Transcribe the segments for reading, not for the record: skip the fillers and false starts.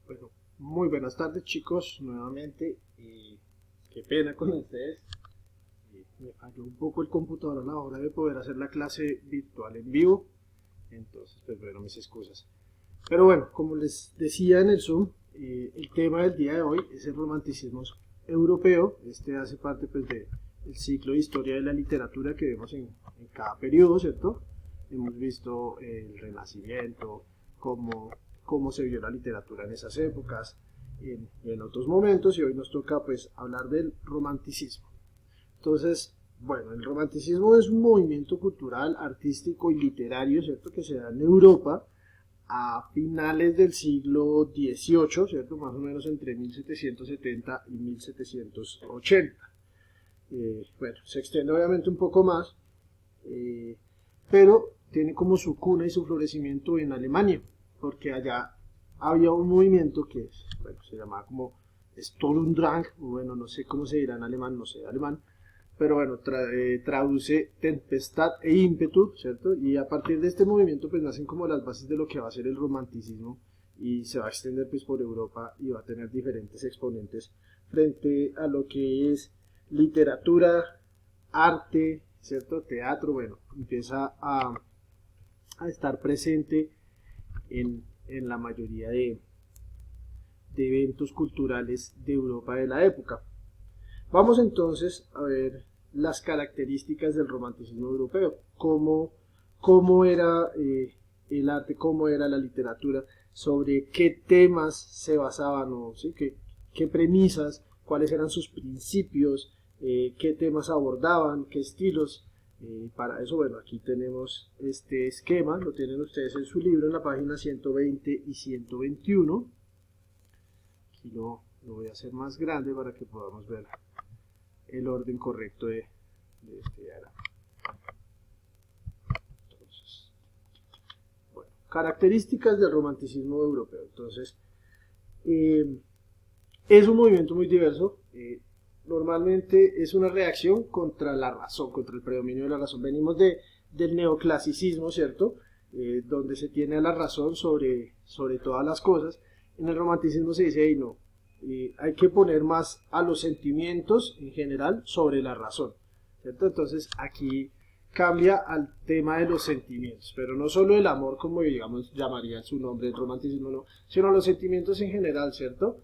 Bueno, muy buenas tardes chicos, nuevamente, y qué pena con ustedes. Me falló un poco el computador a la hora de poder hacer la clase virtual en vivo, entonces pues bueno, mis excusas. Pero bueno, como les decía en el Zoom, el tema del día de hoy es el romanticismo europeo. Este hace parte pues del ciclo de historia de la literatura que vemos en cada periodo, ¿cierto? Hemos visto el Renacimiento, cómo, cómo se vio la literatura en esas épocas, en otros momentos, y hoy nos toca pues hablar del romanticismo. Entonces, bueno, el romanticismo es un movimiento cultural, artístico y literario, ¿cierto?, que se da en Europa a finales del siglo XVIII, ¿cierto?, más o menos entre 1770 y 1780. Bueno, se extiende obviamente un poco más, eh, pero tiene como su cuna y su florecimiento en Alemania, porque allá había un movimiento que bueno, se llamaba como Sturmdrang, bueno, no sé cómo se dirá en alemán, no sé alemán, pero bueno, traduce tempestad e ímpetu, ¿cierto? Y a partir de este movimiento pues nacen como las bases de lo que va a ser el romanticismo y se va a extender pues por Europa y va a tener diferentes exponentes frente a lo que es literatura, arte, ¿cierto? Teatro, bueno, empieza a estar presente en la mayoría de eventos culturales de Europa de la época. Vamos entonces a ver las características del romanticismo europeo, cómo era el arte, cómo era la literatura, sobre qué temas se basaban, o ¿sí? qué premisas, cuáles eran sus principios, qué temas abordaban, qué estilos. Para eso, bueno, aquí tenemos este esquema, lo tienen ustedes en su libro en la página 120 y 121. Aquí lo voy a hacer más grande para que podamos ver el orden correcto de este diagrama. Entonces, bueno, características del romanticismo europeo. Entonces, es un movimiento muy diverso. Normalmente es una reacción contra la razón, contra el predominio de la razón. Venimos del neoclasicismo, ¿cierto? Donde se tiene a la razón sobre todas las cosas. En el romanticismo se dice, hey, no, hay que poner más a los sentimientos en general sobre la razón, ¿cierto? Entonces aquí cambia al tema de los sentimientos, pero no solo el amor como digamos llamaría su nombre el romanticismo, no, sino los sentimientos en general, ¿cierto?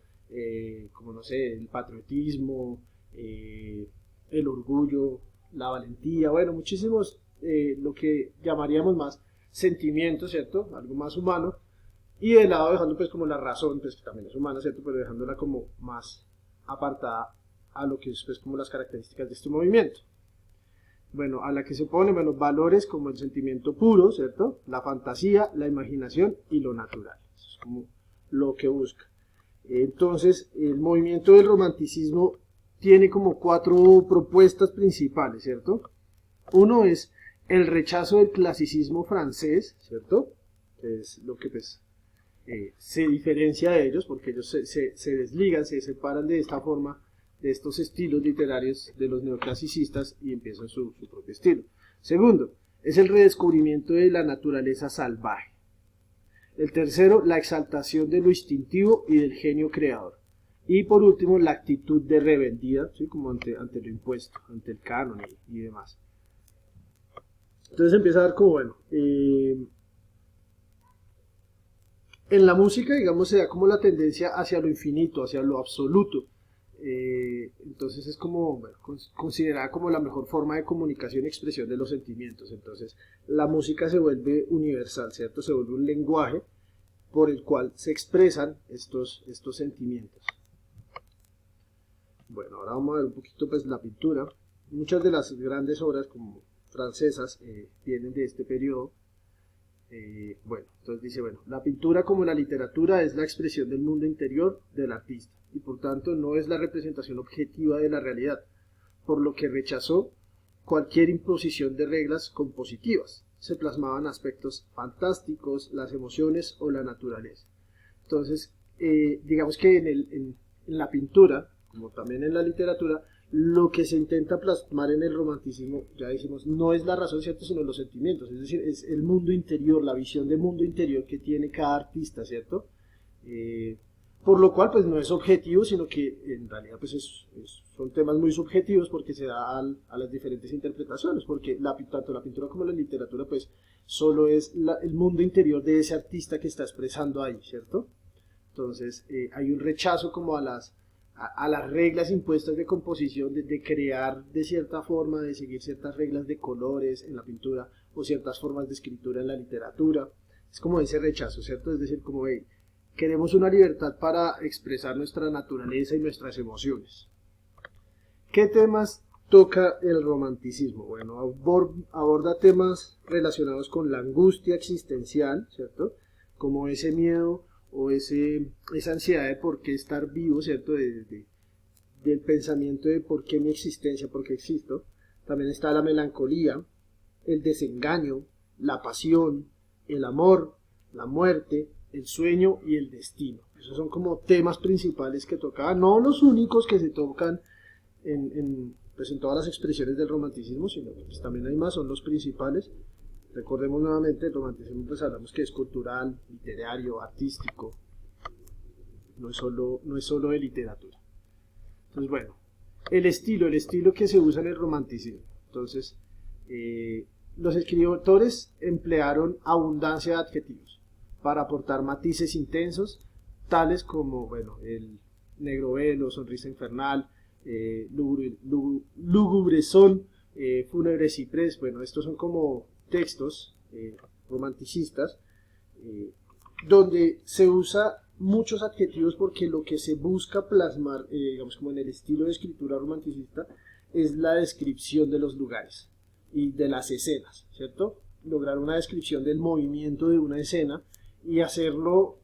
Como no sé, el patriotismo, el orgullo, la valentía, bueno, muchísimos, lo que llamaríamos más sentimientos, ¿cierto? Algo más humano, y de lado dejando pues como la razón, pues que también es humana, ¿cierto? Pero dejándola como más apartada a lo que es pues como las características de este movimiento. Bueno, a la que se ponen, bueno, valores como el sentimiento puro, ¿cierto? La fantasía, la imaginación y lo natural. Eso es como lo que busca. Entonces, el movimiento del romanticismo tiene como cuatro propuestas principales, ¿cierto? Uno es el rechazo del clasicismo francés, ¿cierto? Que es lo que pues se diferencia de ellos porque ellos se desligan, se separan de esta forma, de estos estilos literarios de los neoclasicistas y empiezan su propio estilo. Segundo, es el redescubrimiento de la naturaleza salvaje. El tercero, la exaltación de lo instintivo y del genio creador. Y por último, la actitud de rebeldía, ¿sí? Como ante lo impuesto, ante el canon y demás. Entonces empieza a dar como, bueno, en la música, digamos, se da como la tendencia hacia lo infinito, hacia lo absoluto. Entonces es como, bueno, considerada como la mejor forma de comunicación y expresión de los sentimientos. Entonces la música se vuelve universal, ¿cierto? Se vuelve un lenguaje por el cual se expresan estos sentimientos. Bueno, ahora vamos a ver un poquito pues la pintura. Muchas de las grandes obras como francesas vienen de este periodo. Bueno, entonces dice, bueno, la pintura como la literatura es la expresión del mundo interior del artista y por tanto no es la representación objetiva de la realidad, por lo que rechazó cualquier imposición de reglas compositivas. Se plasmaban aspectos fantásticos, las emociones o la naturaleza. Entonces, digamos que en la pintura, como también en la literatura, lo que se intenta plasmar en el romanticismo, ya decimos, no es la razón, ¿cierto?, sino los sentimientos, es decir, es el mundo interior, la visión de mundo interior que tiene cada artista, ¿cierto? por lo cual pues no es objetivo, sino que en realidad pues son temas muy subjetivos porque se da a las diferentes interpretaciones, porque tanto la pintura como la literatura pues solo es el mundo interior de ese artista que está expresando ahí, ¿cierto? Entonces hay un rechazo como a las reglas impuestas de composición, de crear de cierta forma, de seguir ciertas reglas de colores en la pintura o ciertas formas de escritura en la literatura. Es como ese rechazo, ¿cierto? Es decir, como queremos una libertad para expresar nuestra naturaleza y nuestras emociones. ¿Qué temas toca el romanticismo? Bueno, aborda temas relacionados con la angustia existencial, ¿cierto? Como ese miedo o esa ansiedad de por qué estar vivo, ¿cierto? Del pensamiento de por qué mi existencia, por qué existo. También está la melancolía, el desengaño, la pasión, el amor, la muerte, el sueño y el destino. Esos son como temas principales que tocaban, no los únicos que se tocan pues en todas las expresiones del romanticismo, sino que pues también hay más, son los principales. Recordemos nuevamente, el romanticismo pues hablamos que es cultural, literario, artístico, no es solo de literatura. Entonces bueno, el estilo que se usa en el romanticismo. Entonces, los escritores emplearon abundancia de adjetivos para aportar matices intensos, tales como, bueno, el negro velo, sonrisa infernal, lúgubre sol, fúnebre ciprés. Bueno, estos son como textos romanticistas donde se usa muchos adjetivos porque lo que se busca plasmar, digamos como en el estilo de escritura romanticista, es la descripción de los lugares y de las escenas, ¿cierto? Lograr una descripción del movimiento de una escena y hacerlo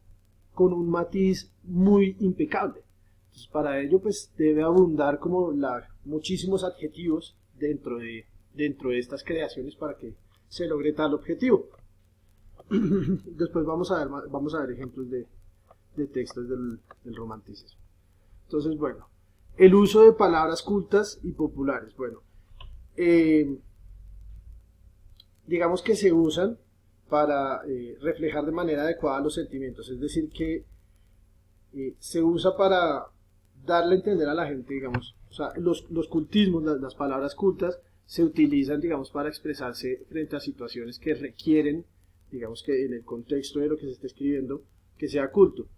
con un matiz muy impecable. Entonces, para ello pues debe abundar como muchísimos adjetivos dentro de estas creaciones para que se logre tal objetivo. Después vamos a ver ejemplos de textos del romanticismo. Entonces, bueno, el uso de palabras cultas y populares. Bueno, digamos que se usan para reflejar de manera adecuada los sentimientos, es decir, que se usa para darle a entender a la gente, digamos, o sea, los cultismos, las palabras cultas, se utilizan, digamos, para expresarse frente a situaciones que requieren, digamos, que en el contexto de lo que se está escribiendo, que sea culto,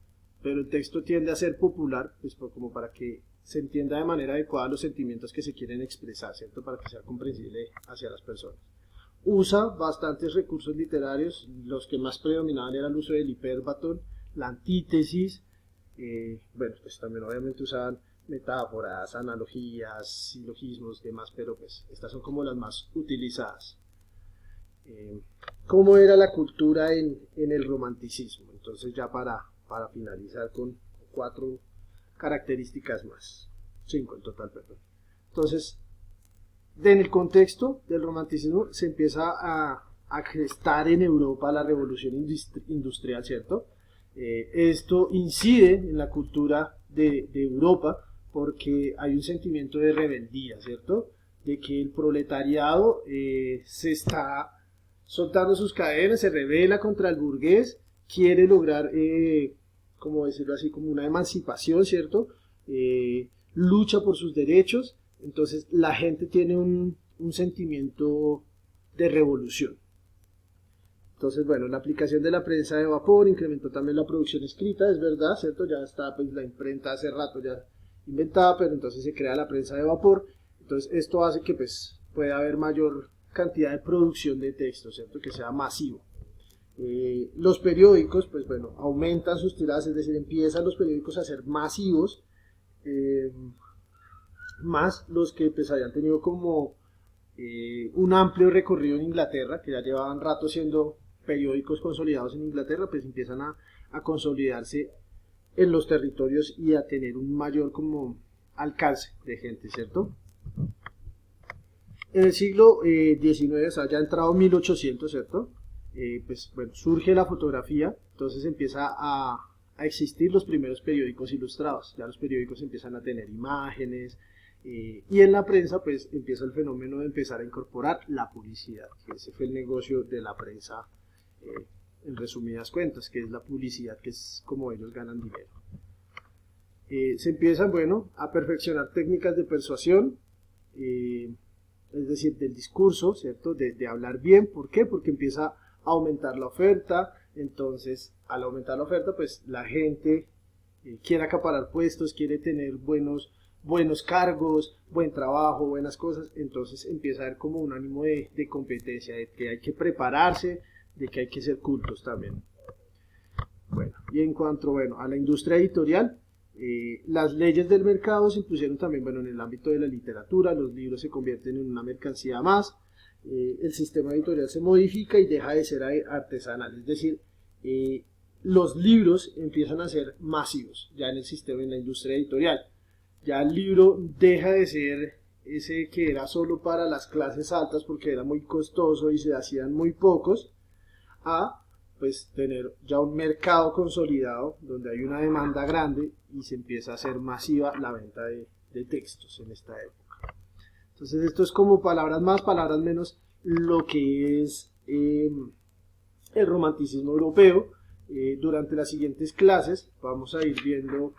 pero el texto tiende a ser popular, pues como para que se entienda de manera adecuada los sentimientos que se quieren expresar, ¿cierto? Para que sea comprensible hacia las personas. Usa bastantes recursos literarios, los que más predominaban era el uso del hipérbaton, la antítesis, bueno, pues también obviamente usaban metáforas, analogías, silogismos, demás, pero pues estas son como las más utilizadas. ¿Cómo era la cultura en el romanticismo? Entonces ya para finalizar con 4 características más, 5 en total, perdón. Entonces, en el contexto del romanticismo se empieza a gestar en Europa la revolución industrial, ¿cierto? Esto incide en la cultura de Europa porque hay un sentimiento de rebeldía, ¿cierto? De que el proletariado se está soltando sus cadenas, se rebela contra el burgués, quiere lograr, como decirlo así, como una emancipación, ¿cierto? Lucha por sus derechos, entonces la gente tiene un sentimiento de revolución. Entonces, bueno, la aplicación de la prensa de vapor incrementó también la producción escrita, es verdad, ¿cierto? Ya está pues la imprenta hace rato ya inventada, pero entonces se crea la prensa de vapor. Entonces esto hace que pues pueda haber mayor cantidad de producción de texto, ¿cierto? Que sea masivo. Los periódicos, pues bueno, aumentan sus tiradas, es decir, empiezan los periódicos a ser masivos, más los que pues habían tenido como un amplio recorrido en Inglaterra, que ya llevaban rato siendo periódicos consolidados en Inglaterra, pues empiezan a consolidarse en los territorios y a tener un mayor como alcance de gente, ¿cierto? En el siglo XIX, o sea, ya ha entrado 1800, ¿cierto? Pues bueno, surge la fotografía, entonces empieza a existir los primeros periódicos ilustrados, ya los periódicos empiezan a tener imágenes, y en la prensa pues empieza el fenómeno de empezar a incorporar la publicidad, que ese fue el negocio de la prensa, en resumidas cuentas, que es la publicidad, que es como ellos ganan dinero. se empiezan, bueno, a perfeccionar técnicas de persuasión, es decir, del discurso, ¿cierto? De hablar bien. ¿Por qué? Porque empieza a aumentar la oferta. Entonces, al aumentar la oferta, pues la gente quiere acaparar puestos, quiere tener buenos cargos, buen trabajo, buenas cosas. Entonces empieza a haber como un ánimo de competencia, de que hay que prepararse, de que hay que ser cultos también. Bueno, y en cuanto, bueno, a la industria editorial, las leyes del mercado se impusieron también, bueno, en el ámbito de la literatura. Los libros se convierten en una mercancía más, el sistema editorial se modifica y deja de ser artesanal, es decir, los libros empiezan a ser masivos ya en el sistema, en la industria editorial. Ya el libro deja de ser ese que era solo para las clases altas porque era muy costoso y se hacían muy pocos, a pues tener ya un mercado consolidado donde hay una demanda grande y se empieza a hacer masiva la venta de textos en esta época. Entonces esto es como palabras más, palabras menos, lo que es el romanticismo europeo. Durante las siguientes clases vamos a ir viendo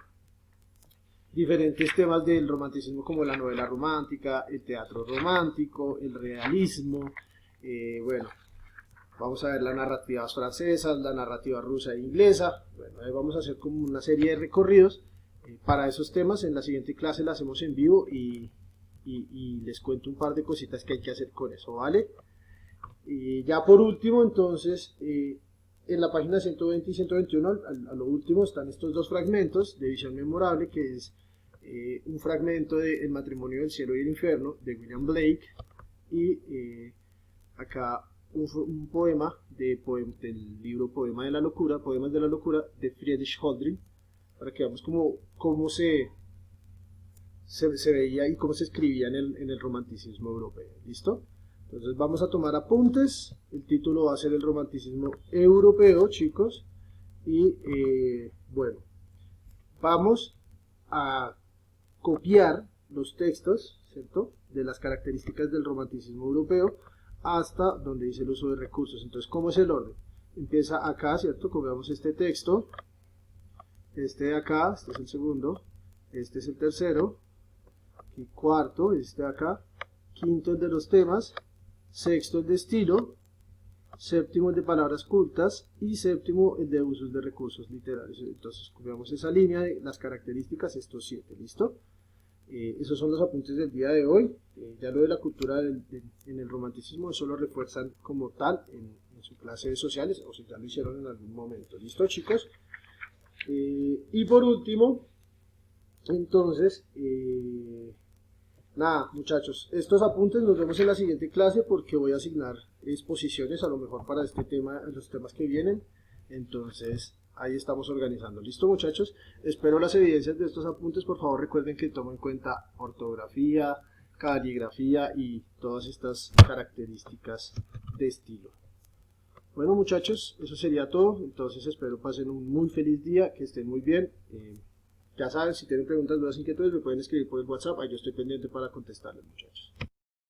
diferentes temas del romanticismo como la novela romántica, el teatro romántico, el realismo, bueno, vamos a ver las narrativas francesas, la narrativa rusa e inglesa. Bueno, ahí vamos a hacer como una serie de recorridos para esos temas. En la siguiente clase la hacemos en vivo y les cuento un par de cositas que hay que hacer con eso, ¿vale? Y ya por último, entonces, en la página 120 y 121, a lo último, están estos dos fragmentos de Visión Memorable, que es un fragmento de El matrimonio del cielo y el infierno, de William Blake, y acá un poema del libro Poemas de la Locura, de Friedrich Hölderlin, para que veamos cómo se veía y cómo se escribía en el romanticismo europeo. ¿Listo? Entonces vamos a tomar apuntes. El título va a ser el romanticismo europeo, chicos. Y bueno, vamos a copiar los textos, ¿cierto?, de las características del romanticismo europeo hasta donde dice el uso de recursos. Entonces, ¿cómo es el orden? Empieza acá, ¿cierto? Copiamos este texto, este de acá, este es el segundo, este es el tercero, y cuarto, este de acá, quinto el de los temas, sexto el de estilo, séptimo el de palabras cultas y séptimo el de usos de recursos literarios. Entonces copiamos esa línea de las características, estos 7, ¿listo? Esos son los apuntes del día de hoy. Ya lo de la cultura en el romanticismo, eso lo refuerzan como tal en su clase de sociales, o si ya lo hicieron en algún momento. ¿Listo, chicos? Y por último, entonces, nada, muchachos, estos apuntes nos vemos en la siguiente clase porque voy a asignar exposiciones a lo mejor para este tema, los temas que vienen. Entonces, ahí estamos organizando. ¿Listo, muchachos? Espero las evidencias de estos apuntes. Por favor, recuerden que tomo en cuenta ortografía, caligrafía y todas estas características de estilo. Bueno, muchachos, eso sería todo. Entonces, espero pasen un muy feliz día, que estén muy bien. Ya saben, si tienen preguntas, dudas, inquietudes, me pueden escribir por el WhatsApp. Ahí yo estoy pendiente para contestarles, muchachos.